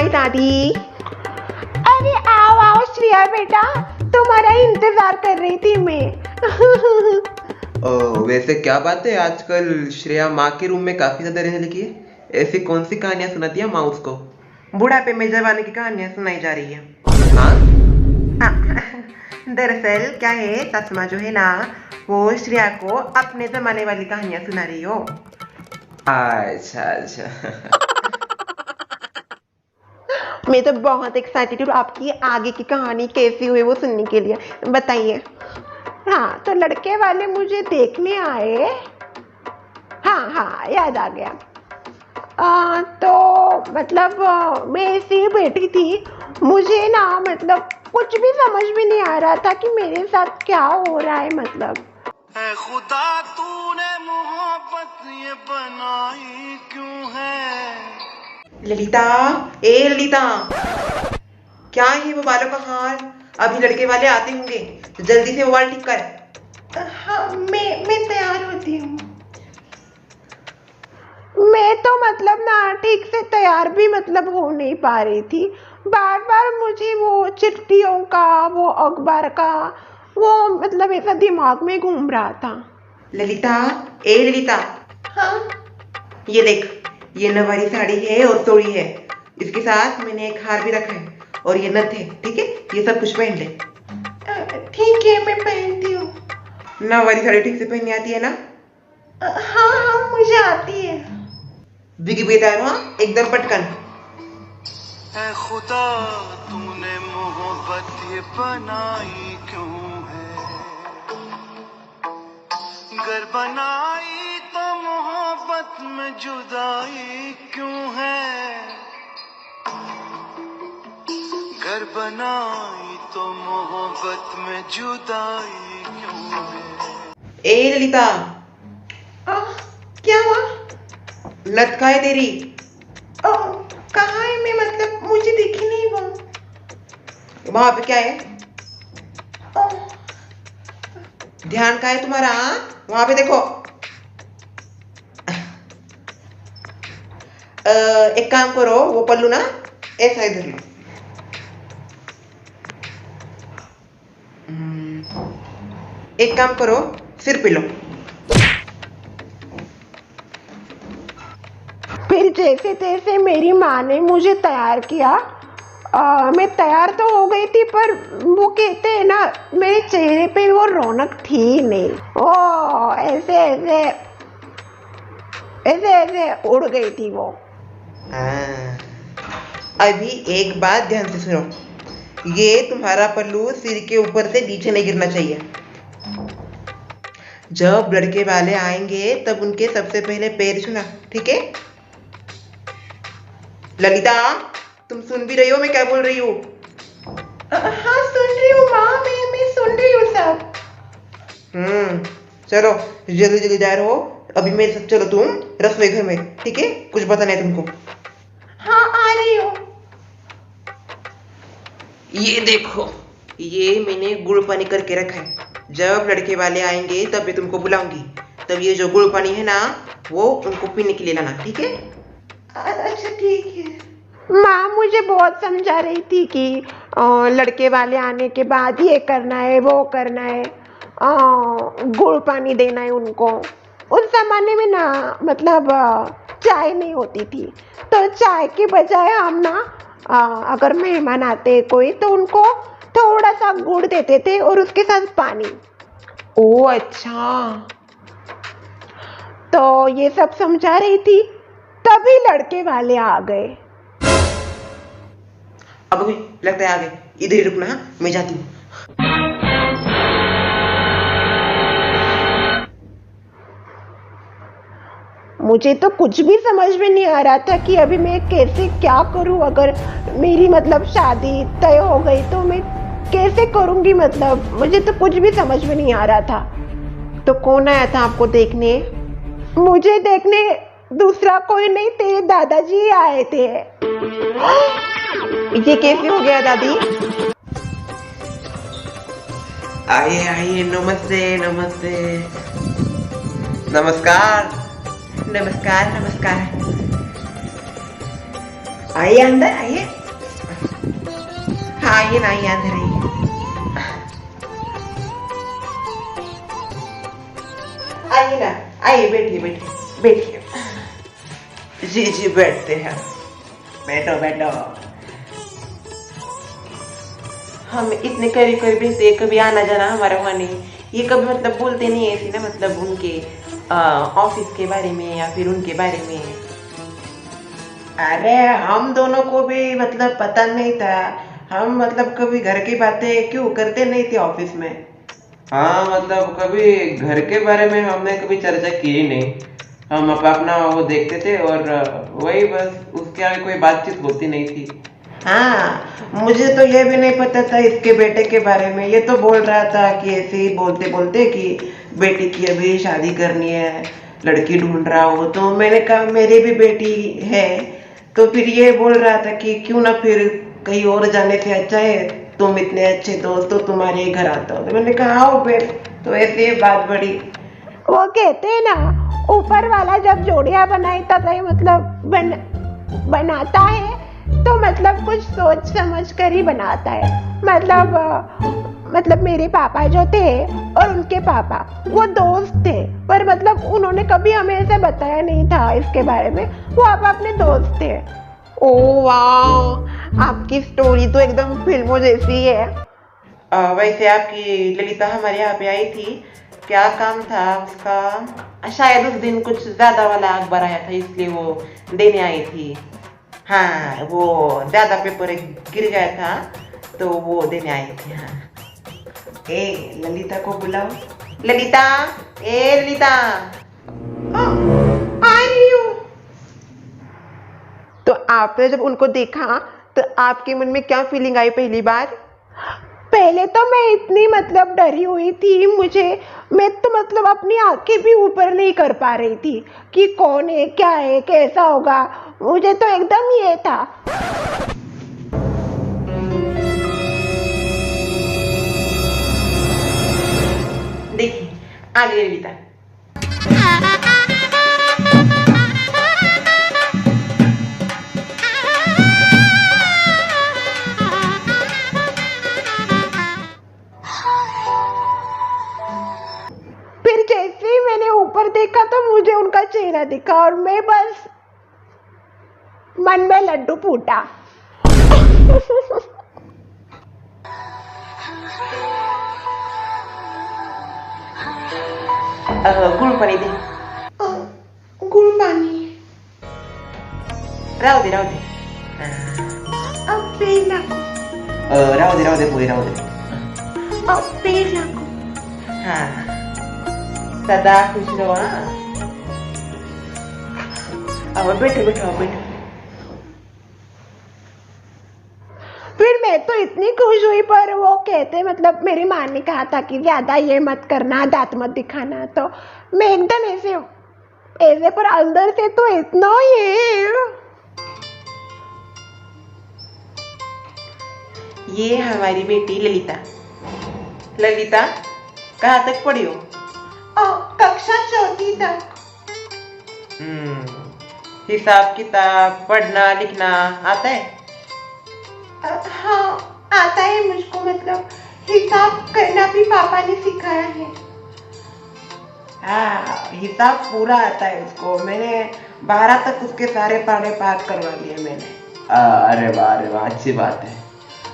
हाय दादी। अरे आओ आओ श्रेया बेटा, तुम्हारा इंतजार कर रही थी मैं। वैसे क्या बात है, आजकल श्रेया माँ के रूम में काफी ज्यादा रहने लगी है। ऐसी कौन सी कहानियां सुनाती है माँ उसको? बुढ़ापे में जवानी की कहानियां सुनाई जा रही है। हाँ? दरअसल क्या है, ससमा जो है ना, वो श्रेया को अपने जमाने वाली कहानियां सुना रही हो। अच्छा अच्छा। मैं तो बहुत एक्साइटेड हूँ आपकी आगे की कहानी कैसी हुई वो सुनने के लिए। बताइए। हाँ, तो लड़के वाले मुझे देखने आए। हाँ हाँ, याद आ गया। तो मतलब मैं ऐसे ही बैठी थी, मुझे ना मतलब कुछ भी समझ में नहीं आ रहा था कि मेरे साथ क्या हो रहा है। मतलब है खुदा, तूने मोहब्बत ये बनाई क्यों है? ललिता, ए ललिता, क्या है वो बालों का हाल? अभी लड़के वाले आते होंगे, तो जल्दी से वो बाल ठीक कर। हाँ, मैं तैयार होती हूँ। मैं तो मतलब ना ठीक से तैयार भी मतलब हो नहीं पा रही थी। बार बार मुझे वो चिट्ठियों का, वो अखबार का, वो मतलब ऐसा दिमाग में घूम रहा था। ललिता, ए ललिता, हाँ? ये देख, ये नवारी साड़ी है और तोड़ी है। इसके साथ मैंने एक हार भी रखा है और ये नथ है, ठीक है? ये सब कुछ पहन ले। ठीक है, मैं पहनती हूँ। नवारी साड़ी ठीक से पहननी आती है ना? हाँ हाँ, मुझे आती है। बिगी बेदार, हाँ, एकदम पटकन। है खुदा, तूने मोहब्बत ये बनाई क्यों है? गर बनाई तो मोहब्बत में जुदाई क्यों है? घर बनाई तो मोहब्बत में जुदाई क्यों है? ए ललिता, क्या हुआ? नथ कहाँ है तेरी? कहाँ है? मैं मतलब मुझे दिखी नहीं वो। वहां पे क्या है? ध्यान कहाँ है तुम्हारा? वहां पे देखो। एक काम करो, वो पल्लू ना ऐसा इधर लो। एक काम करो, सिर पे लो। फिर जैसे तैसे मेरी माँ ने मुझे तैयार किया। मैं तैयार तो हो गई थी, पर वो कहते हैं ना, मेरे चेहरे पे वो रौनक थी नहीं। ओ ऐसे ऐसे ऐसे ऐसे उड़ गई थी वो। अभी एक बात ध्यान से सुनो, ये तुम्हारा पल्लू सिर के ऊपर से नीचे नहीं गिरना चाहिए। जब लड़के वाले आएंगे तब उनके सबसे पहले पैर छूना, ठीक है? ललिता, तुम सुन भी रही हो मैं क्या बोल रही हूँ? हाँ सुन रही हूँ माँ, मैं सुन रही हूँ सब। चलो जल्दी जल्दी जा रहे हो, अभी मेरे साथ चलो तुम रसोई घर में, ठीक है? कुछ पता नहीं तुमको। हाँ आ रही हूँ। ये देखो, ये मैंने गुड़ पानी करके रखा है। जब लड़के वाले आएंगे तब मैं तुमको बुलाऊंगी, तब ये जो गुड़ पानी है ना, वो उनको पीने के लिए लाना, ठीक है? अच्छा ठीक है। माँ मुझे बहुत समझा रही थी कि लड़के वाले आने के बाद ये करना है, वो करना है, गुड़ पानी देना है उनको। उस जमाने में ना मतलब चाय नहीं होती थी, तो चाय के बजाय हम ना अगर मेहमान आते कोई तो उनको थोड़ा सा गुड़ देते थे और उसके साथ पानी। ओ अच्छा। तो ये सब समझा रही थी, तभी लड़के वाले आ गए। अब भी लगता है आ गए, इधर ही रुकना, हाँ? मैं जाती हूँ। मुझे तो कुछ भी समझ में नहीं आ रहा था कि अभी मैं कैसे क्या करूं। अगर मेरी मतलब शादी तय हो गई तो मैं कैसे करूंगी? मतलब मुझे तो कुछ भी समझ में नहीं आ रहा था। तो कौन आया था आपको देखने? मुझे देखने दूसरा कोई नहीं, तेरे दादाजी आए थे। ये कैसे हो गया दादी? आइए आइए, नमस्ते नमस्ते। नमस्कार नमस्कार नमस्कार। आइए अंदर आइए। हाँ आइए ना, आइए अंदर आइए। आइए ना, आइए बैठिए बैठिए बैठिए। जी जी बैठते हैं, बैठो बैठो। हम इतने करीब करीब रहते, कभी आना जाना हमारा हुआ नहीं। ये कभी मतलब बोलते नहीं ऐसे ना, मतलब उनके ऑफिस के बारे में या फिर उनके बारे में। अरे हम दोनों को भी मतलब पता नहीं था। हम मतलब कभी घर की बातें क्यों करते नहीं थे ऑफिस में। हाँ मतलब कभी घर के बारे में हमने कभी चर्चा की ही नहीं। हम अपना वो देखते थे और वही बस, उसके आगे कोई बातचीत होती नहीं थी। हाँ मुझे तो ये भी नहीं पता था इसके बेटे के बारे में। ये तो बोल रहा था कि ऐसे ही बोलते बोलते कि बेटी की अभी शादी करनी है, लड़की ढूंढ रहा हो। तो मैंने कहा मेरी भी बेटी है। तो फिर ये बोल रहा था कि क्यों ना फिर कहीं और जाने से अच्छा है, तुम इतने अच्छे दोस्त हो, तुम्हारे ही घर आता हो। तो मैंने कहा आओ फिर। तो ऐसे ही बात बढ़ी। वो कहते हैं ना, ऊपर वाला जब जोड़ियां बनाता है मतलब बनाता है तो मतलब कुछ सोच समझ कर ही बनाता है। मतलब मेरे पापा जो थे और उनके पापा वो दोस्त थे, पर मतलब उन्होंने कभी हमें ऐसे बताया नहीं था इसके बारे में। वो आप अपने दोस्त थे। ओ वाह, आपकी स्टोरी तो एकदम फिल्मों जैसी है। वैसे आपकी ललिता हमारे यहाँ पे आई थी, क्या काम था उसका? शायद उस दिन कुछ ज्यादा वाला अखबार आया था इसलिए वो देने आई थी। हाँ वो ज्यादा पेपर गिर गया था तो वो देने आई थी। हाँ ए ललिता को बुलाओ। ललिता, ए ललिता। आ रही हूँ। तो आपने जब उनको देखा तो आपके मन में क्या फीलिंग आई पहली बार? पहले तो मैं इतनी मतलब डरी हुई थी, मैं तो मतलब अपनी आंखें भी ऊपर नहीं कर पा रही थी कि कौन है, क्या है, कैसा होगा। मुझे तो एकदम ये था। देखिए आगे ललिता। फिर जैसे ही मैंने ऊपर देखा तो मुझे उनका चेहरा दिखा और मैं बस मन में लड्डू फूटा। गुड़ पानी दे। गुड़ पानी राहू दे। अब पेला राहू दे पुरी राहू दे। अब पेला हाँ सदा खुश रहो। हाँ अब बैठो बैठो बैठो। फिर मैं तो इतनी खुश हुई, पर वो कहते मतलब मेरी माँ ने कहा था कि ज्यादा ये मत करना, दांत मत दिखाना। तो मैं एकदम ऐसे पर अंदर से तो इतना ये हमारी बेटी ललिता। ललिता कहाँ तक पढ़ी हो? कक्षा 4 तक। हिसाब किताब पढ़ना लिखना आता है? हाँ आता है मुझको, मतलब हिसाब करना भी पापा ने सिखाया है। हाँ हिसाब पूरा आता है उसको। मैंने 12 तक उसके सारे पढ़े पास करवा लिए मैंने। अरे वाह अच्छी बात है।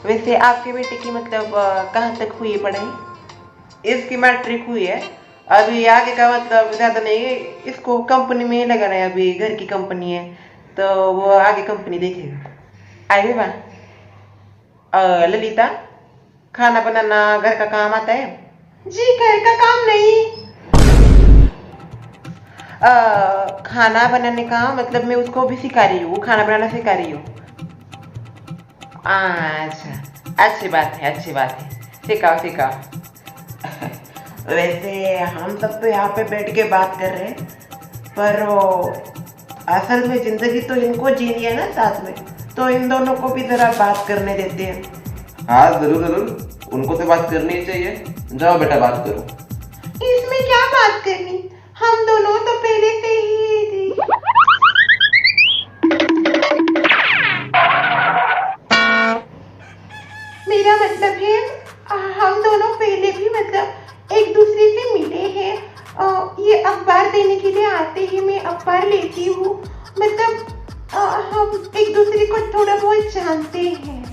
वैसे आपके बेटे की मतलब कहाँ तक हुई है पढ़ाई? इसकी मैट्रिक हुई है, अभी आगे का मतलब ज्यादा नहीं। इसको कंपनी में लगाना है, अभी घर की कंपनी है तो वो आगे कंपनी देखेगा। आइए वाह। ललिता खाना बनाना घर का काम आता है? जी घर का काम नहीं। खाना बनाने का मतलब मैं उसको भी सिखा रही हूँ, खाना बनाना सिखा रही हूँ। अच्छा अच्छी बात है सिखाओ। वैसे हम सब तो यहाँ पे बैठ के बात कर रहे हैं, पर असल में जिंदगी तो इनको जीनी है ना साथ में, तो इन दोनों को भी जरा बात करने देते हैं। हाँ जरूर उनको तो बात करनी ही चाहिए। जाओ बेटा बात करो। इसमें क्या बात करनी, हम दोनों तो पहले से ही थे। कहती हूँ, मतलब हम एक दूसरे को थोड़ा बहुत जानते हैं।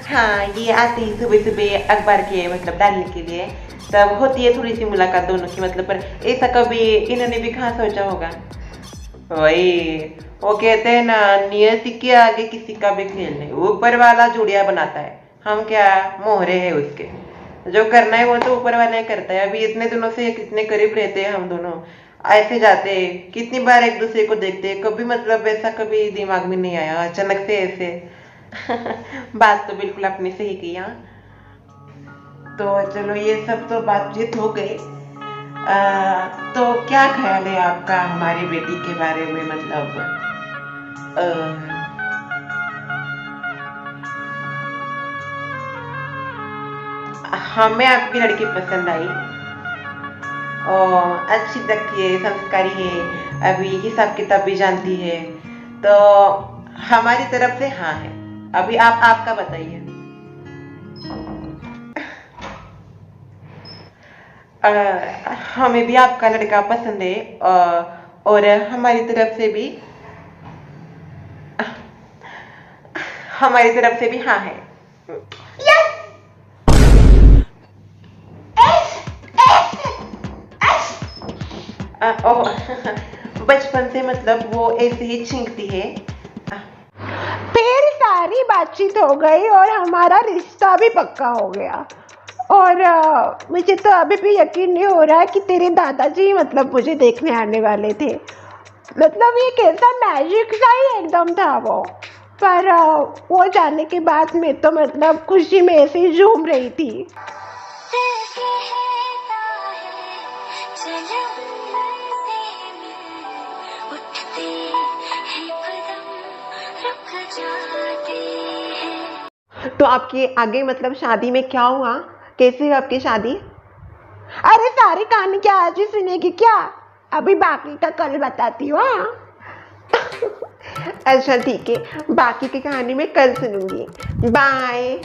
हाँ, ये आते ही सुबह सुबह अखबार के मतलब डालने के लिए, तब होती है थोड़ी सी मुलाकात दोनों की, मतलब पर ऐसा कभी इन्होंने भी कहाँ सोचा होगा। वही वो कहते हैं ना, नियति के आगे किसी का भी खेल नहीं, ऊपर वाला जोड़िया बनाता है, हम क्या मोहरे हैं उसके। जो करना है वो तो ऊपर वाला ही करता है। अभी इतने दिनों से कितने करीब रहते हैं हम दोनों, ऐसे जाते हैं, कितनी बार एक दूसरे को देखते हैं, कभी मतलब ऐसा कभी दिमाग में नहीं आया अचानक से ऐसे। बात तो बिल्कुल आपने सही की। हाँ, तो चलो ये सब तो बातचीत हो गई। तो क्या ख्याल है आपका हमारी बेटी के बारे में, मतलब हमें आपकी लड़की पसंद आई और अच्छी लगती है, संस्कारी है, अभी हिसाब किताब भी जानती है, तो हमारी तरफ से हाँ है। अभी आप आपका बताइए। हमें भी आपका लड़का पसंद है और हमारी तरफ से भी हाँ है। बचपन से मतलब वो ऐसे ही छींकती है। फिर सारी बातचीत हो गई और हमारा रिश्ता भी पक्का हो गया। और मुझे तो अभी भी यकीन नहीं हो रहा है कि तेरे दादाजी मतलब मुझे देखने आने वाले थे। मतलब ये कैसा मैजिक सा ही एकदम था वो। पर वो जाने के बाद मैं तो मतलब खुशी में ऐसे ही झूम रही थी। तो आपकी आगे मतलब शादी में क्या हुआ, कैसे हुई आपकी शादी? अरे सारी कहानी क्या आज ही सुनेगी क्या? अभी बाकी का कल बताती हूँ। हाँ? अच्छा ठीक है, बाकी की कहानी मैं कल सुनूंगी। बाय।